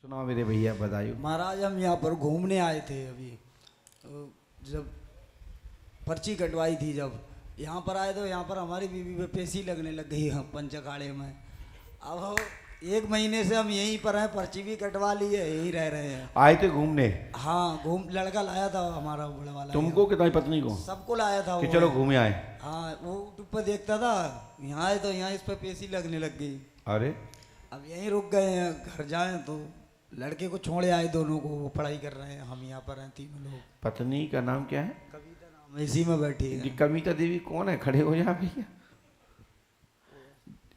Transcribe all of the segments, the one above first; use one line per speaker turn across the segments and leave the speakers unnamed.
सुनाओ मेरे भैया, बताइए।
महाराज हम यहाँ पर घूमने आए थे अभी, जब पर्ची कटवाई थी, जब यहाँ पर आए तो यहाँ पर हमारी बीवी पे पेशी लगने लग गई हम पंच अखाड़े में। अब 1 महीने से हम यहीं पर हैं, पर्ची भी कटवा ली है, यहीं रह रहे हैं।
आए थे घूमने?
हाँ, लड़का लाया था हमारा बड़ा वाला।
तुमको कि तुम्हारी पत्नी को?
सबको लाया था
कि
वो।
चलो घूमे आए।
हाँ, वो यूट्यूब पर देखता था, यहाँ आए तो यहाँ इस पर पेशी लगने लग गई।
अरे
अब यहीं रुक गए हैं, घर जाएं तो लड़के को छोड़े आए, दोनों को, वो पढ़ाई कर रहे हैं, हम यहाँ पर हैं तीनों लोग।
पत्नी का नाम क्या है?
कविता नाम है, इसी में बैठी
ये
है।
कविता देवी कौन है? खड़े हो जा भैया।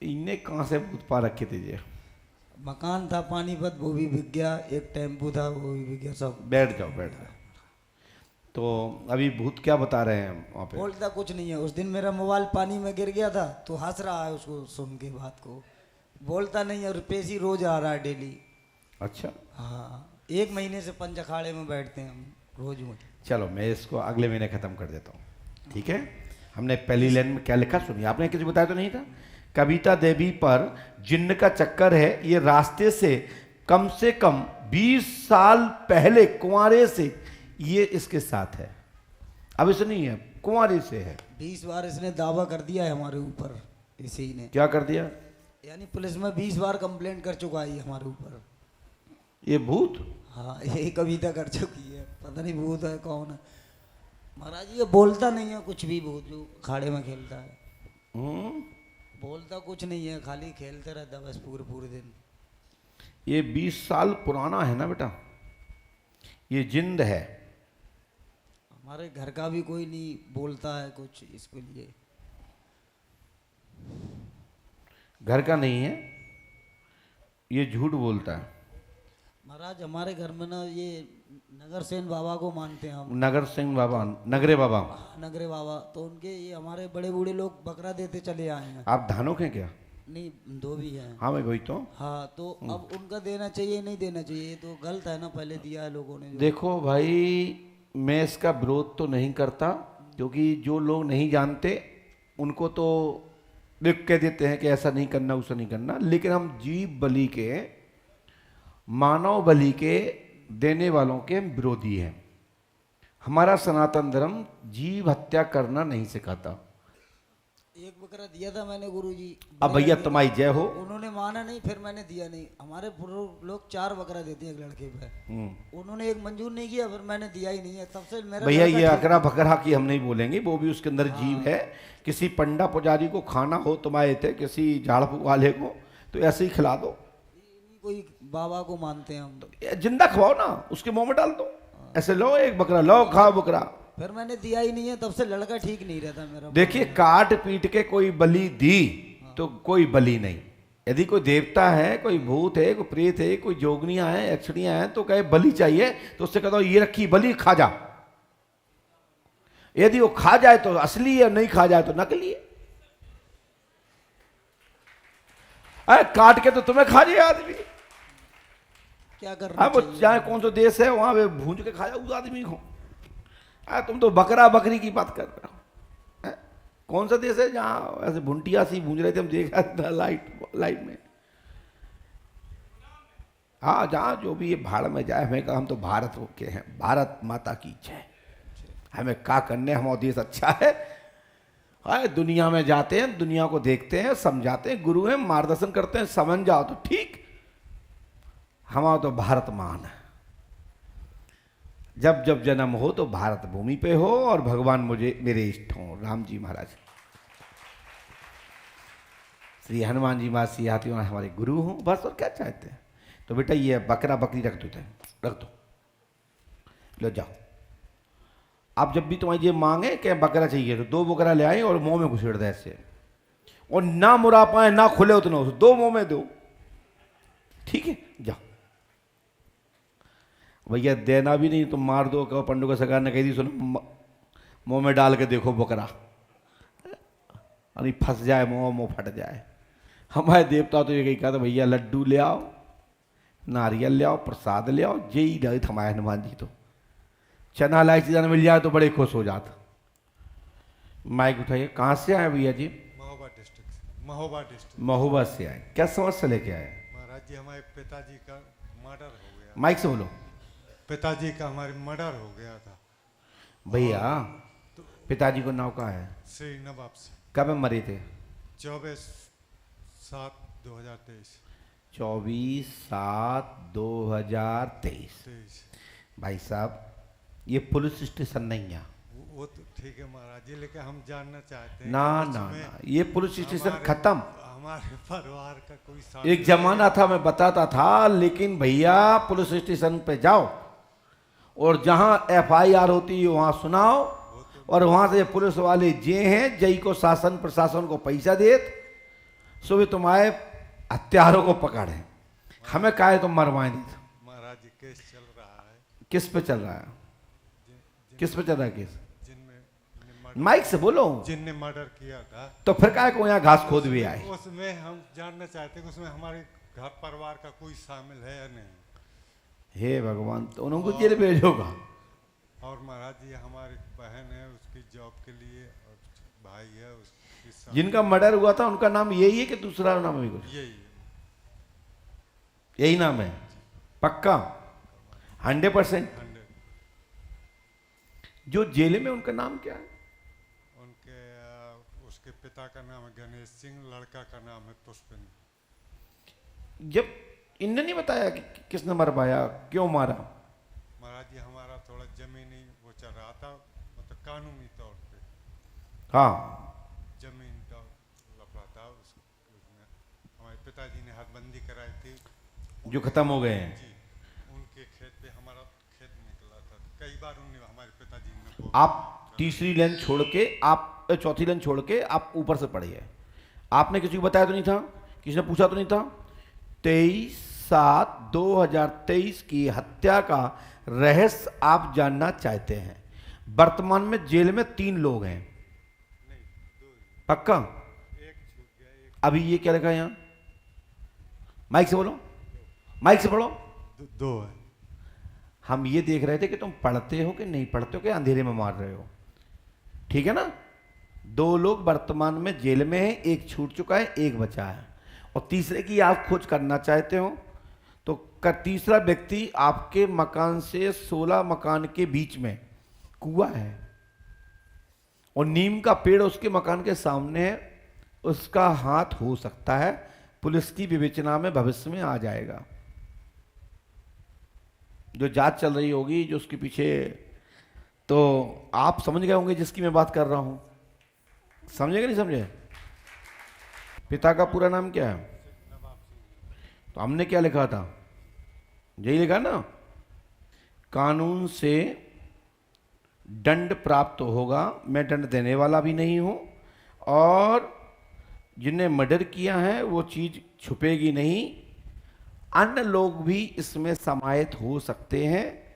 इन्हें कहाँ से भूत पा रखे थे ये?
मकान था पानीपत, वो भी बिक गया। एक टेम्पू था, वो भी बिक गया। सब
बैठ जाओ, बैठ जाओ। तो अभी भूत क्या बता रहे हैं वहाँ पे?
बोलता कुछ नहीं है। उस दिन मेरा मोबाइल पानी में गिर गया था तो हंस रहा है उसको सुन के बात को, बोलता नहीं है। और पेशी रोज आ रहा है, डेली।
अच्छा,
हाँ, 1 महीने से पंच अखाड़े में बैठते हैं हम रोज में।
चलो मैं इसको अगले महीने खत्म कर देता हूँ, ठीक है? हमने पहली लाइन में क्या लिखा सुनिए। आपने किसी बताया तो नहीं था? कविता देवी पर जिन्न का चक्कर है, ये रास्ते से कम 20 साल पहले कुंवारे से ये इसके साथ है। अब इसे नहीं है, कुंवारे से है।
20 बार इसने दावा कर दिया है हमारे ऊपर, इसी ने।
क्या कर दिया?
यानी पुलिस में 20 बार कंप्लेंट कर चुका है हमारे ऊपर।
ये भूत?
हाँ, यही कविता कर चुकी है। पता नहीं भूत है कौन है महाराज। ये बोलता नहीं है कुछ भी, भूत जो अखाड़े में खेलता है। बोलता कुछ नहीं है, खाली खेलते रहता बस पूरे दिन।
ये 20 साल पुराना है ना बेटा, ये जिंद है।
हमारे घर का भी कोई नहीं बोलता है कुछ इसके लिए।
घर का नहीं है, ये झूठ बोलता है।
महाराज हमारे घर में ना ये नगर सेन बाबा को मानते हैं हम।
नगर सिंह बाबा, नगरे बाबा,
नगरे बाबा, तो उनके ये हमारे बड़े बूढ़े लोग बकरा देते चले आए हैं।
आप धानुक हैं क्या?
नहीं, 2 भी हैं।
हाँ मैं वही तो।
हाँ, तो अब उनका देना चाहिए नहीं देना चाहिए, तो गलत है ना। पहले दिया है लोगों ने जो।
देखो भाई, मैं इसका विरोध तो नहीं करता, क्योंकि जो लोग नहीं जानते उनको तो लिख के देते हैं कि ऐसा नहीं करना, उसे नहीं करना। लेकिन हम जीव बलि के, मानव बलि के देने वालों के विरोधी हैं। हमारा सनातन धर्म जीव हत्या करना नहीं सिखाता।
एक बकरा दिया था मैंने गुरुजी।
अब भैया तुम्हारी जय हो।
उन्होंने माना नहीं, फिर मैंने दिया नहीं। हमारे लोग 4 बकरा देते हैं एक लड़के पे। उन्होंने एक मंजूर नहीं किया, फिर मैंने दिया ही नहीं है। तब से मेरा
भैया ये अकरा बकरा की हम नहीं बोलेंगे, वो भी उसके अंदर जीव है। किसी पंडा पुजारी को खाना हो तुम्हारे थे, किसी झाड़ फूक वाले को, तो ऐसे ही खिला दो।
कोई बाबा को मानते हैं हम तो।
जिंदा खवाओ ना, उसके मुंह में डाल दो। ऐसे लो एक बकरा, लो खाओ बकरा।
फिर मैंने दिया ही नहीं है, तब से लड़का ठीक नहीं रहता मेरा।
देखिए, काट पीट के कोई बलि दी तो कोई बलि नहीं। यदि कोई देवता है, कोई भूत है, कोई प्रेत है, कोई जोगनियां हैं, यक्षिणियां हैं, तो कहे बलि चाहिए तो उससे कहता ये रखी बलि, खा जा। यदि वो खा जाए तो असली है, नहीं खा जाए तो नकली है। अरे काट के तो तुम्हें खा जाए आदमी,
क्या करना
वो
चाहिए?
चाहे कौन सा देश है, वहां पे भूंज के खाया उस आदमी को। तुम तो बकरा बकरी की बात कर रहे हो। कौन सा देश है जहां ऐसे भुंटिया सी भूंज रहे थे, हम देखा था लाइट में। हाँ, जहां जो भी ये भाड़ में जाए, हमें कहा हम तो भारत के हैं, भारत माता की जय। हमें क्या करने, हमारा देश अच्छा है। दुनिया में जाते हैं, दुनिया को देखते हैं, समझाते हैं, गुरु हैं, मार्गदर्शन करते हैं, समझ जाओ तो ठीक। हमारा तो भारत महान है। जब जब जन्म हो तो भारत भूमि पे हो, और भगवान मेरे इष्ट हों, राम जी महाराज, श्री हनुमान जी महाराज, श्री हाथी महाराज हमारे गुरु हों, बस। और क्या चाहते हैं? तो बेटा ये बकरा बकरी रख दो, लो जाओ। आप जब भी तुम्हारी ये मांगे कि बकरा चाहिए तो 2 बकरा ले आए और मुंह में घुसेड़ दे ऐसे, और ना मुड़ा पाए ना खुले उतना, 2 मुंह में दो, ठीक है? जाओ भैया, देना भी नहीं, तुम मार दो। कहो पंडू का सरकार ने कही थी, सुनो मुंह में डाल के देखो बकरा, अरे फंस जाए मुंह फट जाए। हमारे देवता तो ये कही कहा था, भैया लड्डू ले आओ, नारियल ले आओ, प्रसाद ले आओ, यही रहे हमारे हनुमान जी। तो चना इलायची दाना मिल जाए तो बड़े खुश हो जाता। माइक उठाइए। कहाँ से आए भैया जी?
महोबा डिस्ट्रिक्ट।
महोबा से आए। क्या समस्या लेके आए?
महाराज जी, हमारे पिताजी का मर्डर हो गया।
माइक से बोलो।
पिताजी का हमारे मर्डर हो गया था।
भैया पिताजी को नाम का है?
श्री नवाब से।
कब मरे थे?
24/7/2023।
24/7/2023। भाई साहब ये पुलिस स्टेशन नहीं है।
वो तो ठीक है महाराज जी, लेकिन हम जानना चाहते हैं
ना
कि
ना
उसमें
ना, ये पुलिस स्टेशन
हमारे-
खत्म।
हमारे परिवार का कोई साथ
एक जमाना था मैं बताता था, लेकिन भैया पुलिस स्टेशन पे जाओ और जहां FIR होती है वहां सुनाओ, और वहां से पुलिस वाले जे हैं जई को शासन प्रशासन को पैसा देत सो वे तुम्हारे हत्यारों को पकड़े, हमें काहे तुम मरवाएं देते।
महाराज जी केस चल रहा है।
किस पे चल रहा है? किस पे चल रहा है केस?
जिनमें
माइक से बोलो।
जिनने मर्डर किया था,
तो फिर काहे को यहाँ घास खोद भी आए?
उसमें हम जानना चाहते हैं कि उसमें हमारे घर परिवार का कोई शामिल है या नहीं।
हे भगवान, तो उनको जेल भेजोगा।
और महाराज जी हमारी बहन है, उसकी जॉब के लिए, और भाई है उसके साथ।
जिनका मर्डर हुआ था उनका नाम यही है कि दूसरा नाम है? कुछ
यही है।
यही नाम है पक्का 100%?
100।
जो जेल में उनका नाम क्या है?
उनके उसके पिता का नाम है गणेश सिंह, लड़का का नाम है पुष्पिंदर।
जब इनने नहीं बताया कि किसने मरवाया, क्यों मारा?
महाराज जी हमारा थोड़ा जमीनी वो चल रहा था, मतलब कानूनी तौर पे
हाँ,
जमीन का लफड़ा था। उसमें हमारे पिताजी ने हदबंदी कराई थी,
जो खत्म हो गए हैं।
जी उनके खेत पे हमारा खेत निकला था। कई बार उन्हें हमारे पिताजी ने
आप तीसरी लाइन छोड़ के, आप चौथी लाइन छोड़ के आप ऊपर से पढ़िए। आपने किसी को बताया तो नहीं था? किसी ने पूछा तो नहीं था? 23/7/2023 की हत्या का रहस्य आप जानना चाहते हैं। वर्तमान में जेल में 3 लोग हैं पक्का?
एक छूट गया, एक
अभी ये क्या लिखा है यहां? माइक से बोलो, माइक से पढ़ो।
दो है।
हम ये देख रहे थे कि तुम पढ़ते हो कि नहीं पढ़ते हो, कि अंधेरे में मार रहे हो। ठीक है ना? 2 लोग वर्तमान में जेल में हैं, एक छूट चुका है, एक बचा है, और तीसरे की आप खोज करना चाहते हो। तो तीसरा व्यक्ति आपके मकान से 16 मकान के बीच में कुआं है, और नीम का पेड़ उसके मकान के सामने है। उसका हाथ हो सकता है, पुलिस की विवेचना में भविष्य में आ जाएगा। जो जांच चल रही होगी, जो उसके पीछे, तो आप समझ गए होंगे जिसकी मैं बात कर रहा हूं। समझे कि नहीं समझे? पिता का पूरा नाम क्या है? तो हमने क्या लिखा था? यही लिखा ना, कानून से दंड प्राप्त होगा। मैं दंड देने वाला भी नहीं हूं, और जिन्हें मर्डर किया है वो चीज छुपेगी नहीं। अन्य लोग भी इसमें समाहित हो सकते हैं।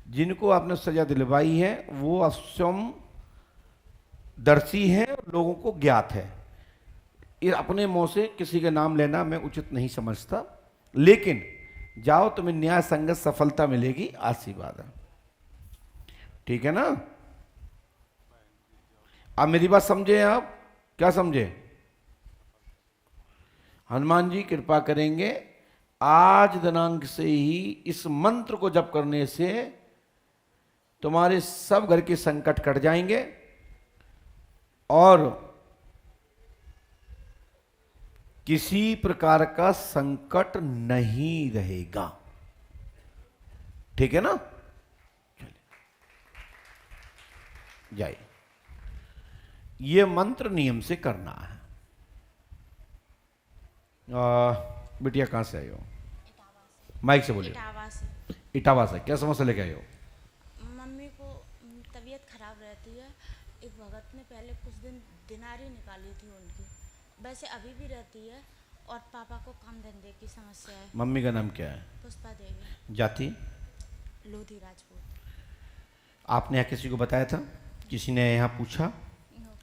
जिनको आपने सजा दिलवाई है वो अक्षम दर्शी हैं, लोगों को ज्ञात है। ये अपने मुंह से किसी का नाम लेना मैं उचित नहीं समझता, लेकिन जाओ, तुम्हें न्याय संगत सफलता मिलेगी, आशीर्वाद है। ठीक है ना? आप मेरी बात समझे? आप क्या समझे? हनुमान जी कृपा करेंगे, आज दिनांक से ही इस मंत्र को जप करने से तुम्हारे सब घर के संकट कट जाएंगे, और किसी प्रकार का संकट नहीं रहेगा। ठीक है ना? जाइए, ये मंत्र नियम से करना है। बिटिया कहाँ से आई हो? माइक से बोलिए।
इटावा से।
इटावा से। क्या समस्या लेके आई हो?
मम्मी को तबीयत खराब रहती है। एक भगत ने पहले कुछ दिन दिनारी निकाली थी उनकी, वैसे अभी भी रहती है, और पापा को काम धंधे की समस्या है।
मम्मी का नाम क्या है?
पुष्पा देवी।
जाति?
लोधी राजपूत।
आपने यहाँ किसी को बताया था? किसी ने यहाँ पूछा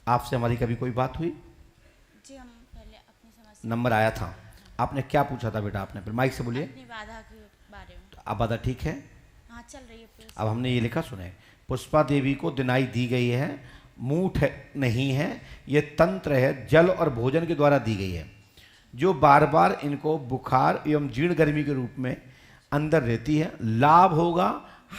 आपसे? हमारी कभी कोई बात हुई?
जी हम पहले अपनी समस्या,
नंबर आया था, आपने क्या पूछा था बेटा? आपने फिर माइक से बोलिए।
अपनी बाधा के बारे में।
अब बाधा ठीक है?
हाँ चल रही है प्लीज।
अब हमने ये लिखा, सुने, पुष्पा देवी को दिनाई दी गई है, मूठ नहीं है, ये तंत्र है, जल और भोजन के द्वारा दी गई है, जो बार बार इनको बुखार एवं जीर्ण गर्मी के रूप में अंदर रहती है, लाभ होगा,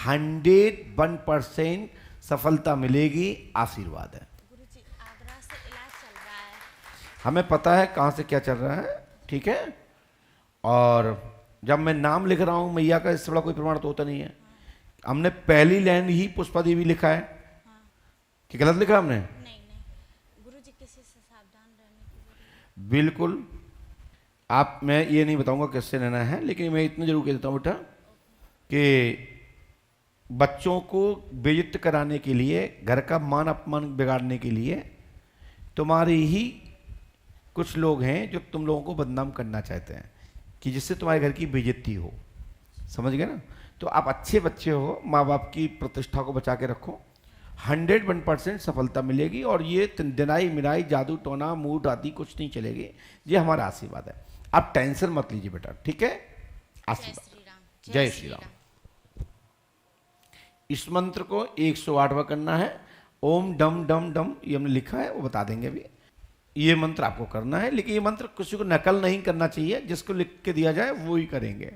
101% सफलता मिलेगी, आशीर्वाद है।
गुरुजी आगरा से इलाज चल रहा है।
हमें पता है कहाँ से क्या चल रहा है, ठीक है। और जब मैं नाम लिख रहा हूँ मैया का, इससे बड़ा कोई प्रमाण तो होता नहीं है। हमने पहली लाइन ही पुष्पा देवी लिखा है कि गलत लिखा हमने?
नहीं नहीं गुरुजी, किसी से सावधान रहने की जरूरत
बिल्कुल। आप, मैं ये नहीं बताऊंगा किससे लेना है, लेकिन मैं इतना जरूर कह देता हूँ बेटा कि बच्चों को बेइज्जत कराने के लिए, घर का मान अपमान बिगाड़ने के लिए तुम्हारे ही कुछ लोग हैं जो तुम लोगों को बदनाम करना चाहते हैं कि जिससे तुम्हारे घर की बेइज्जती हो, समझ गए ना। तो आप अच्छे बच्चे हो, माँ बाप की प्रतिष्ठा को बचा के रखो, 101% सफलता मिलेगी। और ये दिनाई मिनाई जादू टोना मूड आदि कुछ नहीं चलेगी, ये हमारा आशीर्वाद है। आप टेंशन मत लीजिए बेटा, ठीक है।
जय
आशीर्वाद।
श्री राम।
जय श्री राम। इस मंत्र को 108वां करना है। ओम डम डम डम, ये हमने लिखा है, वो बता देंगे अभी। ये मंत्र आपको करना है, लेकिन ये मंत्र किसी को नकल नहीं करना चाहिए, जिसको लिख के दिया जाए वो ही करेंगे।